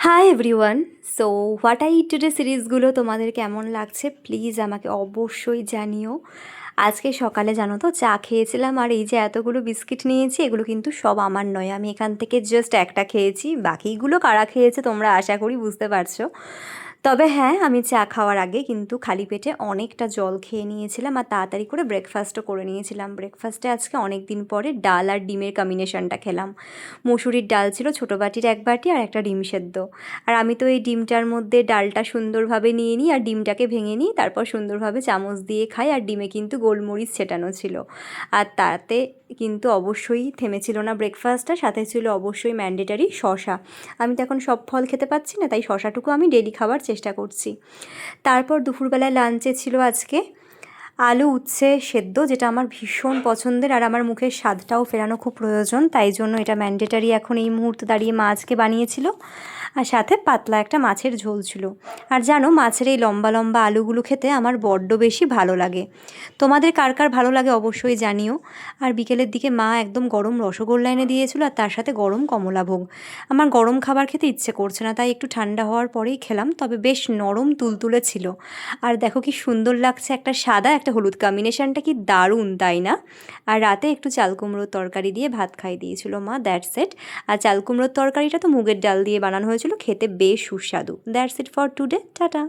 Hi everyone. So what I eat today সিরিজগুলো তোমাদের কেমন লাগছে প্লিজ আমাকে অবশ্যই জানিও। আজকে সকালে জানো তো চা খেয়েছিলাম, আর এই যে এতগুলো বিস্কিট নিয়েছি এগুলো কিন্তু সব আমার নয়, আমি এখান থেকে জাস্ট একটা খেয়েছি, বাকিগুলো কারা খেয়েছে তোমরা আশা করি বুঝতে পারছো। তবে হ্যাঁ, আমি চা খাওয়ার আগে কিন্তু খালি পেটে অনেকটা জল খেয়ে নিয়েছিলাম আর তাড়াতাড়ি করে ব্রেকফাস্টও করে নিয়েছিলাম। ব্রেকফাস্টে আজকে অনেক দিন পরে ডাল আর ডিমের কম্বিনেশনটা খেলাম। মুসুরির ডাল ছিল ছোটো বাটির এক বাটি আর একটা ডিম সেদ্ধ। আর আমি তো এই ডিমটার মধ্যে ডালটা সুন্দরভাবে নিয়ে নিই আর ডিমটাকে ভেঙে নিই, তারপর সুন্দরভাবে চামচ দিয়ে খাই। আর ডিমে কিন্তু গোলমরিচ ছেটানো ছিল। আর তাতে কিন্তু অবশ্যই থেমেছিল না ব্রেকফাস্টটা, সাথে ছিল অবশ্যই ম্যান্ডেটারি শশা। আমি তো এখন সব ফল খেতে পাচ্ছি না, তাই শশাটুকু আমি ডেলি খাবার চেষ্টা করছি। তারপর দুপুরবেলায় লাঞ্চে ছিল আজকে আলু উচ্ছে সেদ্ধ, যেটা আমার ভীষণ পছন্দের আর আমার মুখের স্বাদটাও ফেরানো খুব প্রয়োজন, তাই জন্য এটা ম্যান্ডেটারি এখন এই মুহূর্তে দাঁড়িয়ে মা আজকে বানিয়েছিল। আর সাথে পাতলা একটা মাছের ঝোল ছিল। আর জানো, মাছের এই লম্বা লম্বা আলুগুলো খেতে আমার বড্ড বেশি ভালো লাগে। তোমাদের কার কার ভালো লাগে অবশ্যই জানিও। আর বিকেলের দিকে মা একদম গরম রসগোল্লা এনে দিয়েছিল আর তার সাথে গরম কমলাভোগ। আমার গরম খাবার খেতে ইচ্ছে করছে না, তাই একটু ঠান্ডা হওয়ার পরেই খেলাম, তবে বেশ নরম তুলতুলে ছিল। আর দেখো কি সুন্দর লাগছে, একটা সাদা একটা হলুদ কম্বিনেশনটা কি দারুণ, তাই না? আর রাতে একটু চাল কুমড়োর তরকারি দিয়ে ভাত খাইয়ে দিয়েছিল মা, দ্যাটস ইট। আর চাল কুমড়োর তরকারিটা তো মুগের ডাল দিয়ে বানানো হয়েছিল, খেতে বেশ সুস্বাদু। That's it for today, tata.